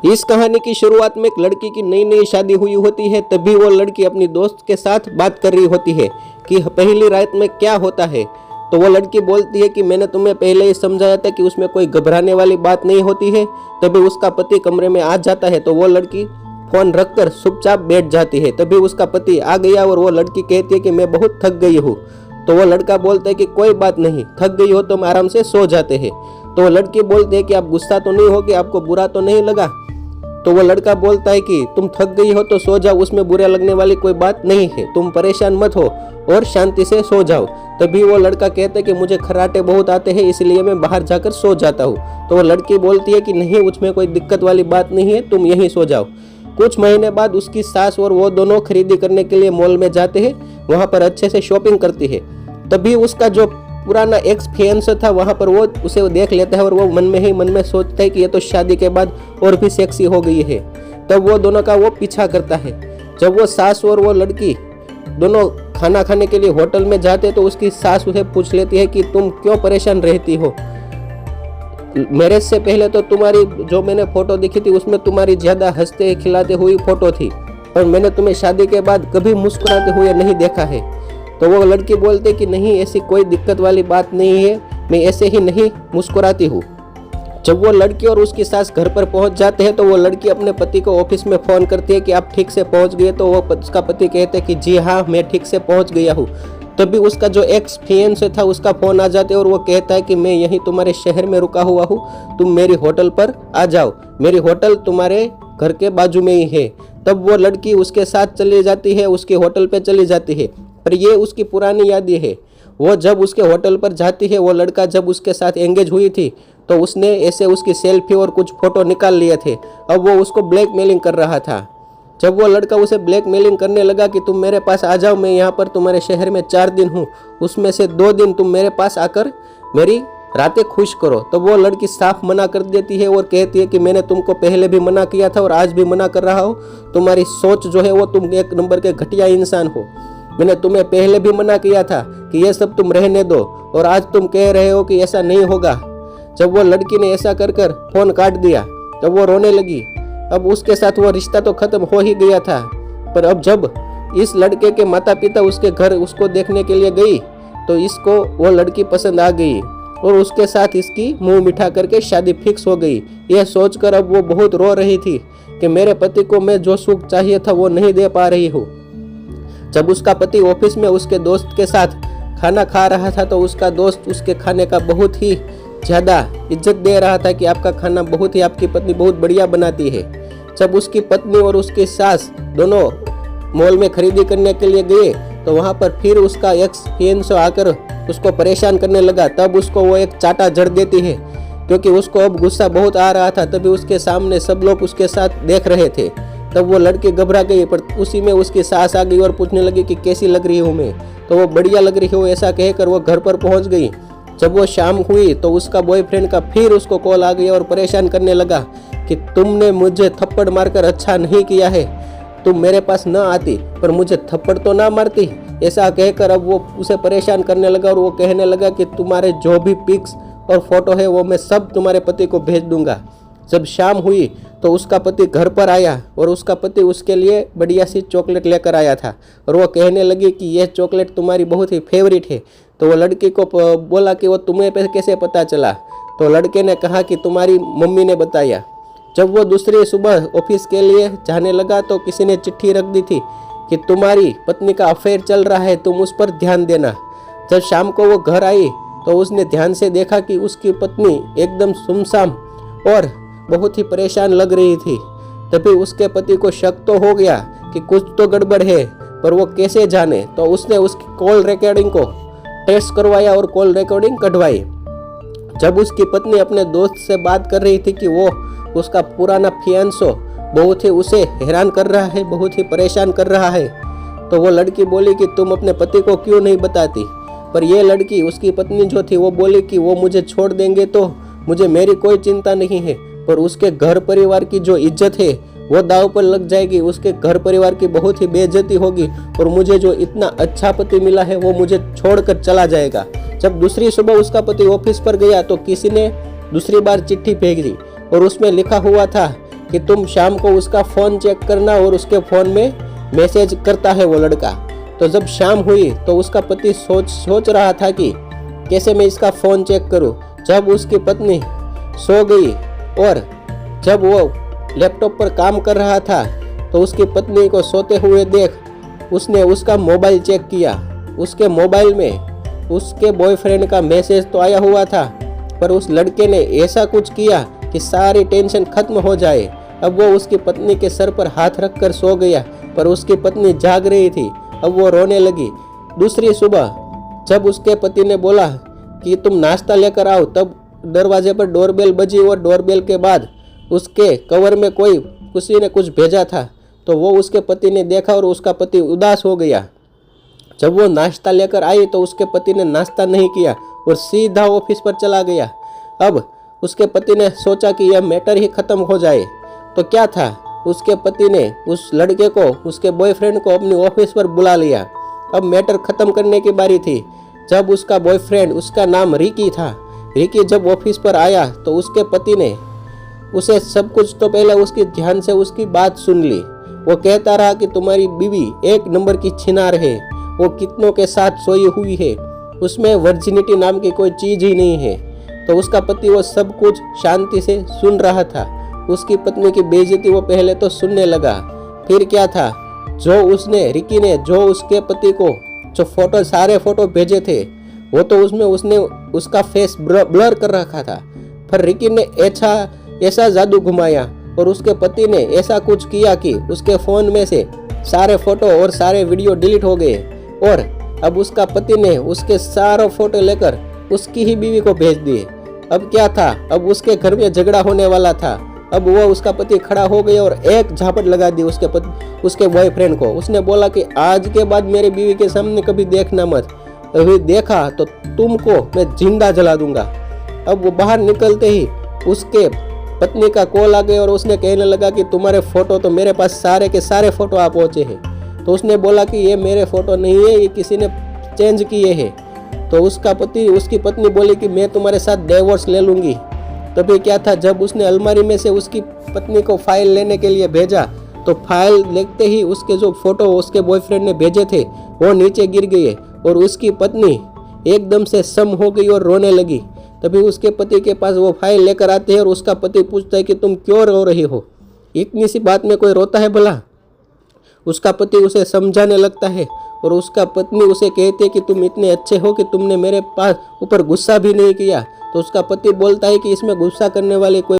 इस कहानी की शुरुआत में एक लड़की की नई नई शादी हुई होती है। तभी वो लड़की अपनी दोस्त के साथ बात कर रही होती है कि पहली रात में क्या होता है। तो वो लड़की बोलती है कि मैंने तुम्हें पहले ही समझाया था कि उसमें कोई घबराने वाली बात नहीं होती है। तभी उसका पति कमरे में आ जाता है तो वो लड़की फोन रखकर चुपचाप बैठ जाती है। तभी उसका पति आ गया और वो लड़की कहती है कि मैं बहुत थक गई हूँ। तो वो लड़का बोलता है कि कोई बात नहीं, थक गई हो तुम आराम से सो जाते हैं। तो वो लड़की बोलती है कि आप गुस्सा तो नहीं होगी, आपको बुरा तो नहीं लगा। तो वो लड़का बोलता है कि तुम थक गई हो तो सो जाओ, उसमें बुरा लगने वाली कोई बात नहीं है, तुम परेशान मत हो और शांति से सो जाओ। तभी वो लड़का कहता है कि मुझे खर्राटे बहुत आते हैं इसलिए मैं बाहर जाकर सो जाता हूँ। तो वो लड़की बोलती है कि नहीं, उसमें कोई दिक्कत वाली बात नहीं है, तुम यहीं सो जाओ। कुछ महीने बाद उसकी सास और वो दोनों खरीदी करने के लिए मॉल में जाते हैं, वहाँ पर अच्छे से शॉपिंग करती है। तभी उसका जो पुराना एक्स फियांसे था वहाँ पर वो उसे देख लेता है और वो मन में ही मन में सोचता है कि ये तो शादी के बाद और भी सेक्सी हो गई है। तब वो दोनों का वो पीछा करता है। जब वो सास और वो लड़की दोनों खाना खाने के लिए होटल में जाते तो उसकी सास उसे पूछ लेती है कि तुम क्यों परेशान रहती हो, मैरिज से पहले तो तुम्हारी जो मैंने फोटो देखी थी उसमें तुम्हारी ज्यादा हंसते खिलाते हुई फोटो थी, पर मैंने तुम्हें शादी के बाद कभी मुस्कुराते हुए नहीं देखा है। तो वो लड़की बोलते कि नहीं, ऐसी कोई दिक्कत वाली बात नहीं है, मैं ऐसे ही नहीं मुस्कुराती हूँ। जब वो लड़की और उसकी सास घर पर पहुंच जाते हैं तो वो लड़की अपने पति को ऑफिस में फ़ोन करती है कि आप ठीक से पहुंच गए। तो वो उसका पति कहते हैं कि जी हाँ, मैं ठीक से पहुंच गया हूँ। तभी उसका जो एक्स फियांसे था उसका फ़ोन आ जाते और वो कहता है कि मैं यहीं तुम्हारे शहर में रुका हुआ हूँ, तुम मेरी होटल पर आ जाओ, मेरी होटल तुम्हारे घर के बाजू में ही है। तब वो लड़की उसके साथ चली जाती है, उसके होटल पे चली जाती है। पर ये उसकी पुरानी यादें है। वो जब उसके होटल पर जाती है, वो लड़का जब उसके साथ एंगेज हुई थी तो उसने ऐसे उसकी सेल्फी और कुछ फोटो निकाल लिए थे। अब वो उसको ब्लैकमेलिंग कर रहा था। जब वो लड़का उसे ब्लैकमेलिंग करने लगा कि तुम मेरे पास आ जाओ, मैं यहाँ पर तुम्हारे शहर में 4 दिन हूँ, उसमें से 2 दिन तुम मेरे पास आकर मेरी रातें खुश करो, तो वो लड़की साफ मना कर देती है और कहती है कि मैंने तुमको पहले भी मना किया था और आज भी मना कर रहा हूँ। तुम्हारी सोच जो है वो तुम एक नंबर के घटिया इंसान हो। मैंने तुम्हें पहले भी मना किया था कि ये सब तुम रहने दो और आज तुम कह रहे हो कि ऐसा नहीं होगा। जब वो लड़की ने ऐसा कर कर फोन काट दिया तब वो रोने लगी। अब उसके साथ वो रिश्ता तो खत्म हो ही गया था, पर अब जब इस लड़के के माता पिता उसके घर उसको देखने के लिए गई तो इसको वो लड़की पसंद आ गई और उसके साथ इसकी मुंह मिठा करके शादी फिक्स हो गई। यह सोचकर अब वो बहुत रो रही थी कि मेरे पति को मैं जो सुख चाहिए था वो नहीं दे पा रही हूँ। जब उसका पति ऑफिस में उसके दोस्त के साथ खाना खा रहा था तो उसका दोस्त उसके खाने का बहुत ही ज़्यादा इज्जत दे रहा था कि आपका खाना बहुत ही, आपकी पत्नी बहुत बढ़िया बनाती है। जब उसकी पत्नी और उसकी सास दोनों मॉल में खरीदी करने के लिए गए तो वहाँ पर फिर उसका एक्स फियांसे आकर उसको परेशान करने लगा। तब उसको वो एक चाटा जड़ देती है क्योंकि उसको अब गुस्सा बहुत आ रहा था। तभी उसके सामने सब लोग उसके साथ देख रहे थे। तब वो लड़की घबरा गई, पर उसी में उसकी सास आ गई और पूछने लगी कि कैसी लग रही हूँ मैं। तो वो बढ़िया लग रही हो ऐसा कहकर वो घर पर पहुँच गई। जब वो शाम हुई तो उसका बॉयफ्रेंड का फिर उसको कॉल आ गया और परेशान करने लगा कि तुमने मुझे थप्पड़ मारकर अच्छा नहीं किया है, तुम मेरे पास न आती पर मुझे थप्पड़ तो ना मारती। ऐसा कहकर अब वो उसे परेशान करने लगा और वो कहने लगा कि तुम्हारे जो भी पिक्स और फोटो है वो मैं सब तुम्हारे पति को भेज दूंगा। जब शाम हुई तो उसका पति घर पर आया और उसका पति उसके लिए बढ़िया सी चॉकलेट लेकर आया था और वो कहने लगी कि यह चॉकलेट तुम्हारी बहुत ही फेवरेट है। तो वो लड़की को बोला कि वो तुम्हें पे कैसे पता चला। तो लड़के ने कहा कि तुम्हारी मम्मी ने बताया। जब वो दूसरी सुबह ऑफिस के लिए जाने लगा तो किसी ने चिट्ठी रख दी थी कि तुम्हारी पत्नी का अफेयर चल रहा है, तुम उस पर ध्यान देना। जब शाम को वो घर आई तो उसने ध्यान से देखा कि उसकी पत्नी एकदम सुमसाम और बहुत ही परेशान लग रही थी। तभी उसके पति को शक तो हो गया कि कुछ तो गड़बड़ है, पर वो कैसे जाने। तो उसने उसकी कॉल रिकॉर्डिंग को टेस्ट करवाया और कॉल रिकॉर्डिंग कढ़वाई। जब उसकी पत्नी अपने दोस्त से बात कर रही थी कि वो उसका पुराना फियांसे बहुत ही उसे हैरान कर रहा है, बहुत ही परेशान कर रहा है, तो वो लड़की बोली कि तुम अपने पति को क्यों नहीं बताती। पर ये लड़की, उसकी पत्नी जो थी, वो बोली कि वो मुझे छोड़ देंगे तो मुझे मेरी कोई चिंता नहीं है, पर उसके घर परिवार की जो इज्जत है वो दाव पर लग जाएगी, उसके घर परिवार की बहुत ही बेइज्जती होगी और मुझे जो इतना अच्छा पति मिला है वो मुझे छोड़कर चला जाएगा। जब दूसरी सुबह उसका पति ऑफिस पर गया तो किसी ने दूसरी बार चिट्ठी भेजी और उसमें लिखा हुआ था कि तुम शाम को उसका फ़ोन चेक करना और उसके फ़ोन में मैसेज करता है वो लड़का। तो जब शाम हुई तो उसका पति सोच रहा था कि कैसे मैं इसका फ़ोन चेक करूं। जब उसकी पत्नी सो गई और जब वो लैपटॉप पर काम कर रहा था तो उसकी पत्नी को सोते हुए देख उसने उसका मोबाइल चेक किया। उसके मोबाइल में उसके बॉयफ्रेंड का मैसेज तो आया हुआ था, पर उस लड़के ने ऐसा कुछ किया कि सारी टेंशन खत्म हो जाए। अब वो उसकी पत्नी के सर पर हाथ रखकर सो गया, पर उसकी पत्नी जाग रही थी। अब वो रोने लगी। दूसरी सुबह जब उसके पति ने बोला कि तुम नाश्ता लेकर आओ, तब दरवाजे पर डोरबेल बजी और डोरबेल के बाद उसके कवर में किसी ने कुछ भेजा था। तो वो उसके पति ने देखा और उसका पति उदास हो गया। जब वो नाश्ता लेकर आई तो उसके पति ने नाश्ता नहीं किया और सीधा ऑफिस पर चला गया। अब उसके पति ने सोचा कि यह मैटर ही खत्म हो जाए। तो क्या था, उसके पति ने उस लड़के को, उसके बॉयफ्रेंड को अपनी ऑफिस पर बुला लिया। अब मैटर खत्म करने की बारी थी। जब उसका बॉयफ्रेंड, उसका नाम रिकी था, रिकी जब ऑफिस पर आया तो उसके पति ने उसे सब कुछ तो पहले उसकी ध्यान से उसकी बात सुन ली। वो कहता रहा कि तुम्हारी बीवी एक नंबर की छिनार है, वो कितनों के साथ सोई हुई है, उसमें वर्जिनिटी नाम की कोई चीज ही नहीं है। तो उसका पति वो सब कुछ शांति से सुन रहा था। उसकी पत्नी की बेइज्जती वो पहले तो सुनने लगा। फिर क्या था, जो रिकी ने जो उसके पति को जो सारे फोटो भेजे थे, वो तो उसने उसका फेस ब्लर कर रखा था। पर रिकी ने ऐसा जादू घुमाया और उसके पति ने ऐसा कुछ किया कि उसके फ़ोन में से सारे फोटो और सारे वीडियो डिलीट हो गए। और अब उसका पति ने उसके सारे फोटो लेकर उसकी ही बीवी को भेज दिए। अब क्या था, अब उसके घर में झगड़ा होने वाला था। अब वो उसका पति खड़ा हो गया और एक झापट लगा दी उसके बॉयफ्रेंड को। उसने बोला कि आज के बाद मेरी बीवी के सामने कभी देखना मत, अभी देखा तो तुमको मैं जिंदा जला दूंगा। अब वो बाहर निकलते ही उसके पत्नी का कॉल आ गया और उसने कहने लगा कि तुम्हारे फोटो तो मेरे पास सारे के सारे फोटो आ पहुंचे हैं। तो उसने बोला कि ये मेरे फोटो नहीं है, ये किसी ने चेंज किए हैं। तो उसकी पत्नी बोली कि मैं तुम्हारे साथ डिवोर्स ले लूंगी। तभी क्या था, जब उसने अलमारी में से उसकी पत्नी को फाइल लेने के लिए भेजा तो फाइल देखते ही उसके जो फोटो उसके बॉयफ्रेंड ने भेजे थे वो नीचे गिर गए और उसकी पत्नी एकदम से सम हो गई और रोने लगी। तभी उसके पति के पास वो फाइल लेकर आते हैं और उसका पति पूछता है कि तुम क्यों रो रही हो, इतनी सी बात में कोई रोता है भला। उसका पति उसे समझाने लगता है और उसका पत्नी उसे कहती है कि तुम इतने अच्छे हो कि तुमने मेरे पास ऊपर गुस्सा भी नहीं किया। तो उसका पति बोलता है कि इसमें गुस्सा करने वाली कोई